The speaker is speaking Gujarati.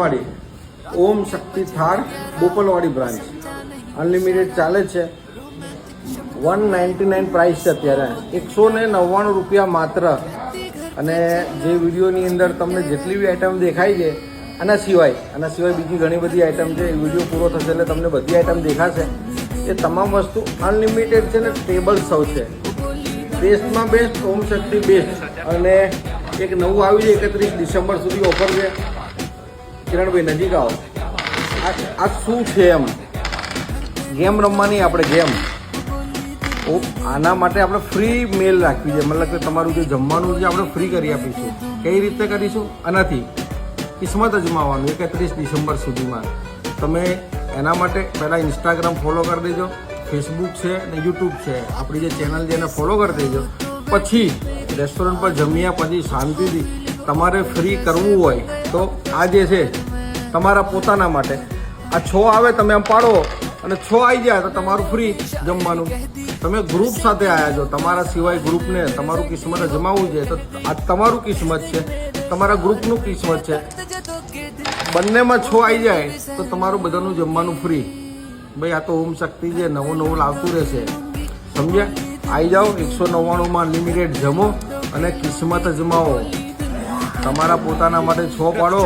મારી ઓમ શક્તિ થાળ બોપલવાડી બ્રાન્ચ અનલિમિટેડ ચાલે છે. 199 પ્રાઇસ છે અત્યારે, 199 રૂપિયા માત્ર. અને જે વિડીયોની અંદર તમને જેટલી બી આઈટમ દેખાય છે આના સિવાય બીજી ઘણી બધી આઈટમ છે. વિડીયો પૂરો થશે એટલે તમને બધી આઈટમ દેખાશે. એ તમામ વસ્તુ અનલિમિટેડ છે ને ટેબલ સર્વ છે. બેસ્ટમાં બેસ્ટ, ઓમ શક્તિ બેસ્ટ. અને એક નવું આવ્યું છે 31 ડિસેમ્બર સુધી ઓફર છે. કિરણભાઈ નજીક આવો. આ શું છે એમ ગેમ રમવાની, આપણે ગેમ આના માટે આપણે ફ્રી મેલ રાખવી છે. મતલબ કે તમારું જે જમવાનું છે આપણે ફ્રી કરી આપીશું. કઈ રીતે કરીશું? આનાથી કિસ્મત અજમાવવાનું 31 ડિસેમ્બર સુધીમાં. તમે એના માટે પહેલાં ઇન્સ્ટાગ્રામ ફોલો કરી દેજો, ફેસબુક છે ને યુટ્યુબ છે, આપણી જે ચેનલ છે એને ફોલો કરી દેજો. પછી રેસ્ટોરન્ટ પર જમ્યા પછી શાંતિથી તમારે ફ્રી કરવું હોય તો આ જે છે તમારા પોતાના માટે. આ 6 આવે તમે આમ પાડો અને 6 આવી જાય તો તમારું ફ્રી જમવાનું. તમે ગ્રુપ સાથે આવ્યા છો, તમારા સિવાય ગ્રુપને તમારું કિસ્મત અજમાવવું છે તો આ તમારું કિસ્મત છે, તમારા ગ્રુપનું કિસ્મત છે. બંનેમાં 6 આવી જાય તો તમારું બધાનું જમવાનું ફ્રી. ભાઈ આ તો ઓમ શક્તિ છે, નવું લાવતું રહેશે. સમજ્યા? આવી જાઓ, 199માં અનલિમિટેડ જમો અને કિસ્મત અજમાવો. તમારા પોતાના માટે 6 પાડો